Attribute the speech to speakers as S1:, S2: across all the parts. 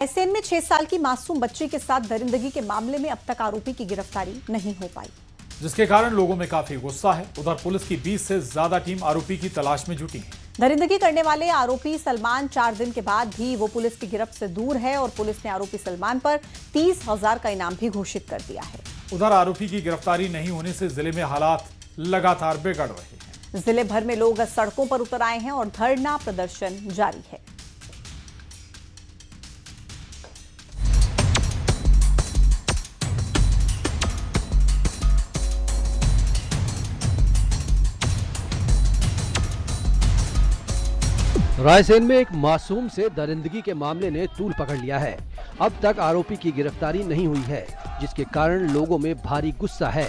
S1: रायसेन में 6 साल की मासूम बच्ची के साथ दरिंदगी के मामले में अब तक आरोपी की गिरफ्तारी नहीं हो पाई,
S2: जिसके कारण लोगों में काफी गुस्सा है। उधर पुलिस की 20 से ज्यादा टीम आरोपी की तलाश में जुटी है।
S1: दरिंदगी करने वाले आरोपी सलमान 4 दिन के बाद भी वो पुलिस की गिरफ्त से दूर है और पुलिस ने आरोपी सलमान पर 30,000 का इनाम भी घोषित कर दिया है।
S2: उधर आरोपी की गिरफ्तारी नहीं होने से जिले में हालात लगातार बिगड़ रहे हैं।
S1: जिले भर में लोग सड़कों पर उतर आए हैं और धरना प्रदर्शन जारी है।
S3: रायसेन में एक मासूम से दरिंदगी के मामले ने तूल पकड़ लिया है। अब तक आरोपी की गिरफ्तारी नहीं हुई है, जिसके कारण लोगों में भारी गुस्सा है।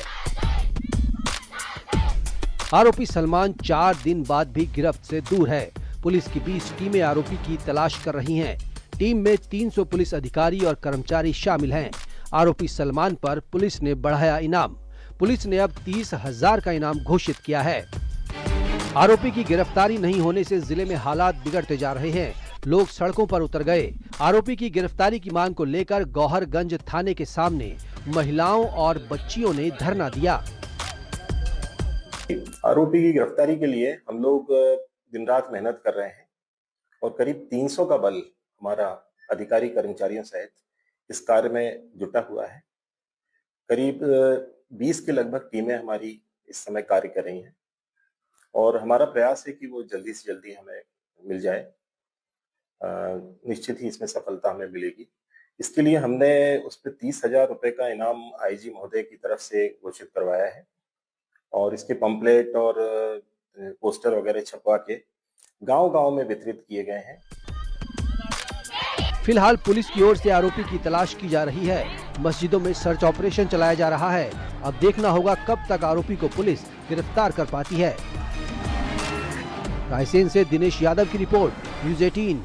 S3: आरोपी सलमान 4 दिन बाद भी गिरफ्त से दूर है। पुलिस की 20 टीमें आरोपी की तलाश कर रही हैं। टीम में 300 पुलिस अधिकारी और कर्मचारी शामिल हैं। आरोपी सलमान पर पुलिस ने बढ़ाया इनाम। पुलिस ने अब 30,000 का इनाम घोषित किया है। आरोपी की गिरफ्तारी नहीं होने से जिले में हालात बिगड़ते जा रहे हैं। लोग सड़कों पर उतर गए। आरोपी की गिरफ्तारी की मांग को लेकर गौहरगंज थाने के सामने महिलाओं और बच्चियों ने धरना दिया।
S4: आरोपी की गिरफ्तारी के लिए हम लोग दिन रात मेहनत कर रहे हैं और करीब 300 का बल हमारा अधिकारी कर्मचारियों सहित इस कार्य में जुटा हुआ है। करीब 20 के लगभग टीमें हमारी इस समय कार्य कर रही हैं और हमारा प्रयास है कि वो जल्दी से जल्दी हमें मिल जाए। निश्चित ही इसमें सफलता हमें मिलेगी। इसके लिए हमने उस पर 30,000 रुपए का इनाम आईजी महोदय की तरफ से घोषित करवाया है और इसके पंपलेट और पोस्टर वगैरह छपवा के गांव-गांव में वितरित किए गए हैं।
S3: फिलहाल पुलिस की ओर से आरोपी की तलाश की जा रही है। मस्जिदों में सर्च ऑपरेशन चलाया जा रहा है। अब देखना होगा कब तक आरोपी को पुलिस गिरफ्तार कर पाती है। रायसेन से दिनेश यादव की रिपोर्ट, न्यूज़ 18।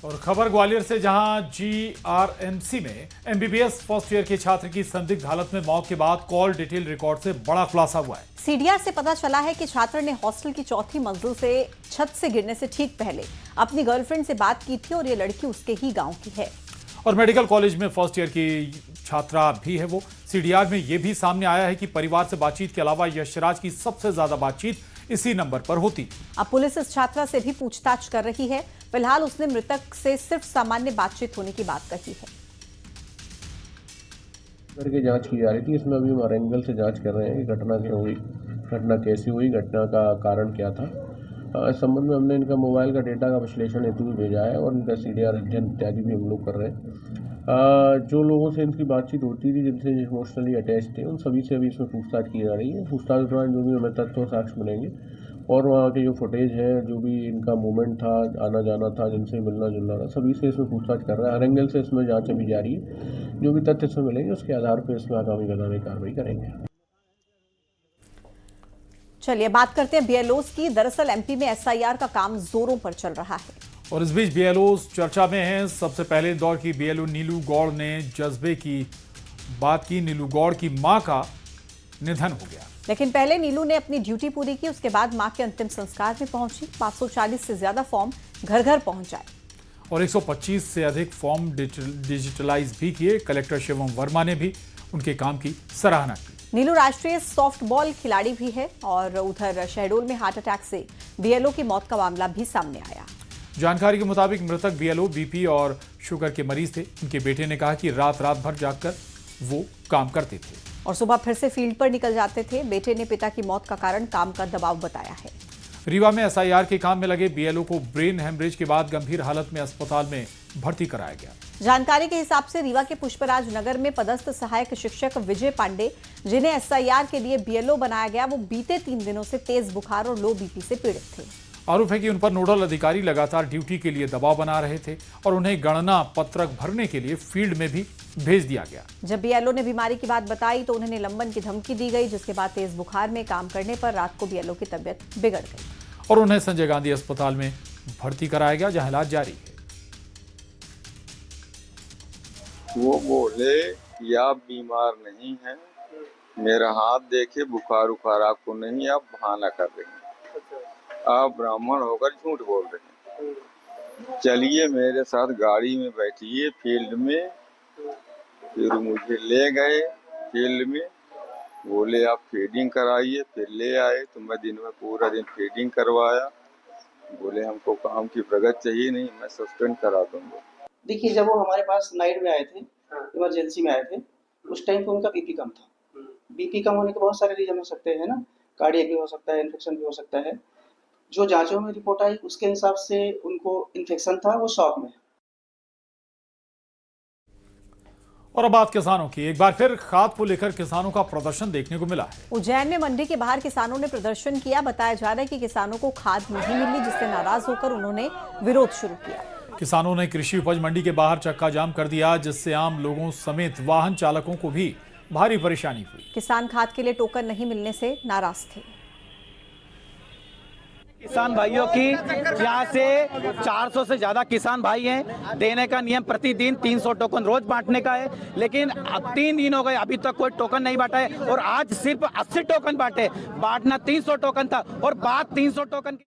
S2: और खबर ग्वालियर से, जहां जीआरएमसी में एमबीबीएस फर्स्ट ईयर के छात्र की संदिग्ध हालत में मौत के बाद कॉल डिटेल रिकॉर्ड से बड़ा खुलासा हुआ है।
S1: सीडीआर से पता चला है कि छात्र ने हॉस्टल की 4थी मंजिल से छत से गिरने से ठीक पहले अपनी गर्लफ्रेंड से बात की थी और ये लड़की उसके ही गांव की है।
S2: और मेडिकल कॉलेज में फर्स्ट ईयर की छात्रा भी है वो। सीडीआर में यह भी सामने आया है कि परिवार से बातचीत के अलावा यशराज की सबसे ज्यादा बातचीत इसी नंबर पर होती।
S1: अब पुलिस इस छात्रा से भी पूछताछ कर रही है। फिलहाल उसने मृतक से सिर्फ सामान्य बातचीत होने की बात कही है।
S5: करके जांच की जा रही थी। इसमें अभी हमारे एंगल से जांच कर रहे हैं कि घटना क्यों हुई, घटना कैसी हुई, घटना का कारण क्या था। इस संबंध में हमने इनका मोबाइल का डेटा का विश्लेषण हेतु भी भेजा है और इनका सीडीआर अध्ययन इत्यादि भी हम लोग कर रहे हैं। जो लोगों से इनकी बातचीत होती थी, जिनसे इमोशनली अटैच थे, उन सभी से अभी इसमें पूछताछ की जा रही है। पूछताछ के दौरान जो भी हमें तथ्य और साक्ष्य मिलेंगे और वहाँ के जो फुटेज है, जो भी इनका मूवमेंट था, आना जाना था, जिनसे मिलना जुलना था, सभी से इसमें पूछताछ कर रहे हैं। हर एंगल से इसमें जाँच अभी जारी है। जो भी तथ्य इसमें मिलेंगे उसके आधार पर इसमें आगामी कानूनी कार्रवाई करेंगे।
S1: चलिए बात करते हैं बीएलओस की। दरअसल एमपी में एसआईआर का काम जोरों पर चल रहा है
S2: और इस बीच बीएलओस चर्चा में हैं। सबसे पहले इंदौर की बीएलओ नीलू गौड़ ने जज्बे की बात की। नीलू गौड़ की मां का निधन हो गया,
S1: लेकिन पहले नीलू ने अपनी ड्यूटी पूरी की। उसके बाद मां के अंतिम संस्कार में पहुंची। 540 से ज्यादा फॉर्म घर घर पहुंचाए
S2: और 125 से अधिक फॉर्म डिजिटलाइज भी किए। कलेक्टर शिवम वर्मा ने भी उनके काम की सराहना की।
S1: नीलू राष्ट्रीय सॉफ्टबॉल खिलाड़ी भी है और उधर शहडोल में हार्ट अटैक से बीएलओ की मौत का मामला भी सामने आया।
S2: जानकारी के मुताबिक मृतक बीएलओ बीपी और शुगर के मरीज थे। उनके बेटे ने कहा कि रात भर जागकर वो काम करते थे
S1: और सुबह फिर से फील्ड पर निकल जाते थे। बेटे ने पिता की मौत का कारण काम का दबाव बताया है।
S2: रीवा में एसआईआर के काम में लगे बीएलओ को ब्रेन हेमरेज के बाद गंभीर हालत में अस्पताल में भर्ती कराया गया।
S1: जानकारी के हिसाब से रीवा के पुष्पराज नगर में पदस्थ सहायक शिक्षक विजय पांडे, जिन्हें एसआईआर के लिए बीएलओ बनाया गया, वो बीते 3 दिनों से तेज बुखार और लो बीपी से पीड़ित थे।
S2: आरोप है कि उन पर नोडल अधिकारी लगातार ड्यूटी के लिए दबाव बना रहे थे और उन्हें गणना पत्रक भरने के लिए फील्ड में भी भेज दिया गया।
S1: जब बीएलओ ने बीमारी की बात बताई तो उन्हें निलंबन की धमकी दी गई, जिसके बाद तेज बुखार में काम करने पर रात को बीएलओ की तबीयत बिगड़ गई
S2: और उन्हें संजय गांधी अस्पताल में भर्ती कराया गया, जहां इलाज जारी है।
S6: वो बोले कि आप बीमार नहीं हैं, मेरा हाथ देखे, बुखार उखार आपको नहीं, आप बहाना कर रहे हैं, आप ब्राह्मण होकर झूठ बोल रहे हैं। चलिए मेरे साथ गाड़ी में बैठिए फील्ड में। फिर मुझे ले गए फील्ड में, बोले आप फीडिंग कराइए। फिर ले आए तो मैं दिन में पूरा दिन फीडिंग करवाया। बोले हमको काम की प्रगति चाहिए, नहीं मैं सस्पेंड करा दूंगा।
S7: देखिए, जब वो हमारे पास नाइट में आए थे, इमरजेंसी में आए थे, उस टाइम पे उनका बीपी कम था। बीपी कम होने के बहुत सारे रीजन हो सकते हैं ना, कार्डियक भी हो सकता है, इन्फेक्शन भी हो सकता है। जो जांचों में रिपोर्ट आई उसके हिसाब से उनको इन्फेक्शन था, वो शॉक में।
S2: और अब बात किसानों की। एक बार फिर खाद को लेकर किसानों का प्रदर्शन देखने को मिला है।
S1: उज्जैन में मंडी के बाहर किसानों ने प्रदर्शन किया। बताया जा रहा है कि किसानों को खाद नहीं मिली, जिससे नाराज होकर उन्होंने विरोध शुरू किया।
S2: किसानों ने कृषि उपज मंडी के बाहर चक्का जाम कर दिया, जिससे आम लोगों समेत वाहन चालकों को भी भारी परेशानी हुई।
S1: किसान खाद के लिए टोकन नहीं मिलने से नाराज थे।
S8: किसान भाइयों की यहाँ से 400 से ज्यादा किसान भाई हैं। देने का नियम प्रतिदिन 300 टोकन रोज बांटने का है, लेकिन अब 3 दिन हो गए अभी तक कोई टोकन नहीं बांटा है और आज सिर्फ 80 टोकन बांटे। बांटना 300 टोकन था और बात 300 टोकन की।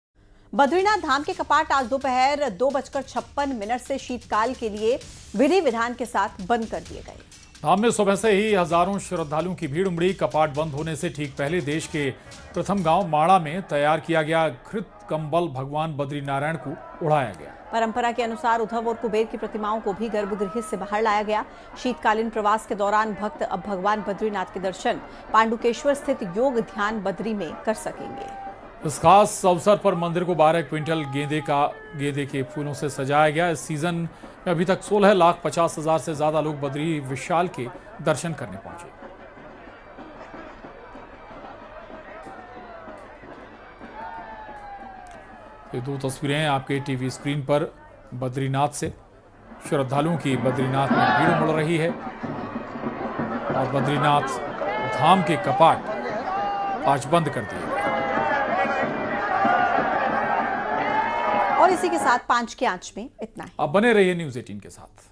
S1: बद्रीनाथ धाम के कपाट आज दोपहर 2:56 से शीतकाल के लिए विधि विधान के साथ बंद कर दिए गए।
S2: धाम में सुबह से ही हजारों श्रद्धालुओं की भीड़ उमड़ी। कपाट बंद होने से ठीक पहले देश के प्रथम गांव माड़ा में तैयार किया गया घृत कंबल भगवान बद्रीनारायण को उड़ाया गया।
S1: परंपरा के अनुसार उद्धव और कुबेर की प्रतिमाओं को भी गर्भगृह से बाहर लाया गया। शीतकालीन प्रवास के दौरान भक्त अब भगवान बद्रीनाथ के दर्शन पांडुकेश्वर स्थित योग ध्यान बद्री में कर सकेंगे।
S2: इस खास अवसर पर मंदिर को 12 क्विंटल गेंदे के फूलों से सजाया गया। इस सीजन में अभी तक 16,50,000 से ज्यादा लोग बद्री विशाल के दर्शन करने पहुंचे। ये 2 तस्वीरें आपके टीवी स्क्रीन पर बद्रीनाथ से। श्रद्धालुओं की बद्रीनाथ में भीड़ उमड़ रही है और बद्रीनाथ धाम के कपाट आज बंद कर दिए गए।
S1: और इसी के साथ 5 की आंच में इतना है।
S2: अब बने रहिए न्यूज़ 18 के साथ।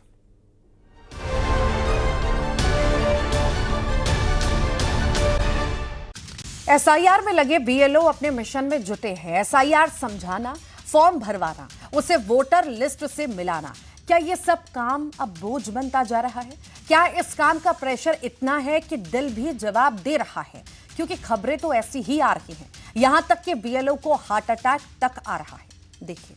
S9: एसआईआर में लगे बीएलओ अपने मिशन में जुटे हैं। एसआईआर समझाना, फॉर्म भरवाना, उसे वोटर लिस्ट से मिलाना। क्या ये सब काम अब बोझ बनता जा रहा है? क्या इस काम का प्रेशर इतना है कि दिल भी जवाब दे रहा है? क्योंकि खबरें तो ऐसी ही आ रही हैं। यहां तक कि बीएलओ को हार्ट अटैक तक आ रहा है। देखिए,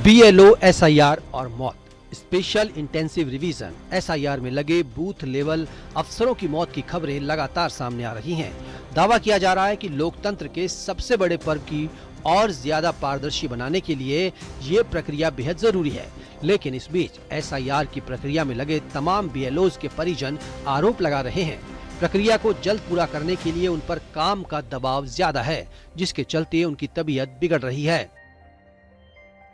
S3: बीएलओ, एसआईआर और मौत। स्पेशल इंटेंसिव रिवीजन एसआईआर में लगे बूथ लेवल अफसरों की मौत की खबरें लगातार सामने आ रही हैं। दावा किया जा रहा है कि लोकतंत्र के सबसे बड़े पर्व की और ज्यादा पारदर्शी बनाने के लिए ये प्रक्रिया बेहद जरूरी है। लेकिन इस बीच एसआईआर की प्रक्रिया में लगे तमाम बीएलओज के परिजन आरोप लगा रहे हैं। प्रक्रिया को जल्द पूरा करने के लिए उन पर काम का दबाव ज्यादा है, जिसके चलते उनकी तबीयत बिगड़ रही है।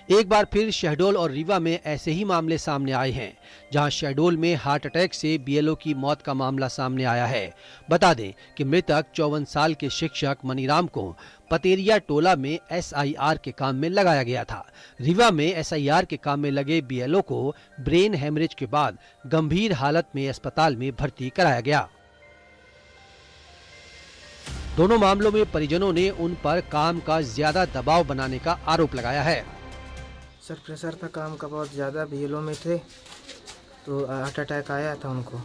S3: एक बार फिर शहडोल और रीवा में ऐसे ही मामले सामने आए हैं, जहां शहडोल में हार्ट अटैक से बीएलओ की मौत का मामला सामने आया है। बता दें कि मृतक 54 साल के शिक्षक मनीराम को पतेरिया टोला में एसआईआर के काम में लगाया गया था। रीवा में एसआईआर के काम में लगे बीएलओ को ब्रेन हेमरेज के बाद गंभीर हालत में अस्पताल में भर्ती कराया गया। दोनों मामलों में परिजनों ने उन पर काम का ज्यादा दबाव बनाने का आरोप लगाया है।
S10: सर प्रेशर था काम का बहुत ज़्यादा, बीएलओ में थे तो हार्ट अटैक आया था उनको।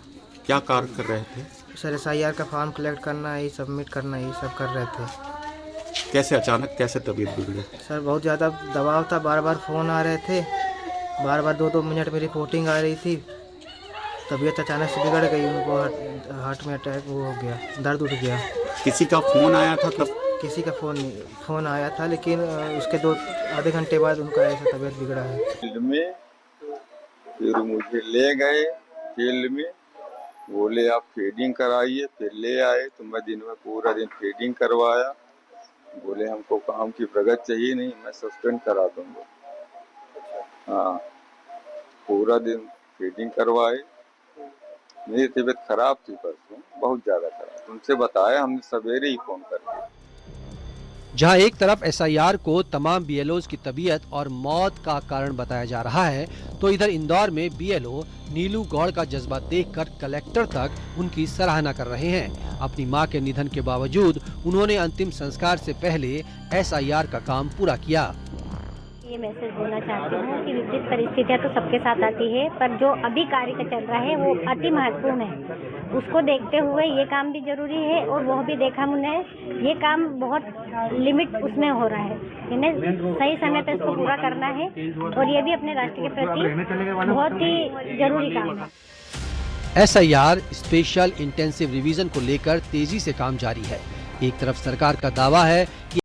S11: क्या कार्य कर रहे थे?
S10: सर एसआईआर का फॉर्म कलेक्ट करना, ये सबमिट करना, ये सब कर रहे थे।
S11: कैसे अचानक कैसे तबीयत बिगड़ी?
S10: सर बहुत ज़्यादा दबाव था, बार बार फ़ोन आ रहे थे, बार बार 2-2 मिनट में रिपोर्टिंग आ रही थी। तबीयत अचानक से बिगड़ गई, उनको हार्ट में अटैक वो हो गया, दर्द उठ गया।
S11: किसी का फ़ोन आया था तब?
S10: किसी का फ़ोन आया था, लेकिन उसके आधे घंटे बाद उनका ऐसा तबीयत बिगड़ा है।
S6: फील्ड में फिर मुझे ले गए फील्ड में, बोले आप फीडिंग कराइए। फिर ले आए तो मैं दिन में पूरा दिन फीडिंग करवाया। बोले हमको काम की प्रगति चाहिए, नहीं मैं सस्पेंड करा दूंगा। हाँ, पूरा दिन फीडिंग करवाए। मेरी तबीयत खराब थी परसों, बहुत ज़्यादा खराब। उनसे बताया हमने सवेरे ही फ़ोन करके।
S3: जहां एक तरफ एसआईआर को तमाम बीएलओज की तबीयत और मौत का कारण बताया जा रहा है, तो इधर इंदौर में बीएलओ नीलू गौड़ का जज्बा देखकर कलेक्टर तक उनकी सराहना कर रहे हैं। अपनी मां के निधन के बावजूद उन्होंने अंतिम संस्कार से पहले एसआईआर का काम पूरा किया।
S12: ये मैसेज देना चाहती हूँ कि विपरीत परिस्थितियाँ तो सबके साथ आती है, पर जो अभी कार्य चल रहा है वो अति महत्वपूर्ण है। उसको देखते हुए ये काम भी जरूरी है और वह भी देखा हमने, ये काम बहुत लिमिट उसमें हो रहा है, इन्हें सही समय पर इसको पूरा करना है और ये भी अपने राष्ट्र के प्रति बहुत ही जरूरी काम है।
S3: एसआईआर स्पेशल इंटेंसिव रिवीजन को लेकर तेजी से काम जारी है। एक तरफ सरकार का दावा है कि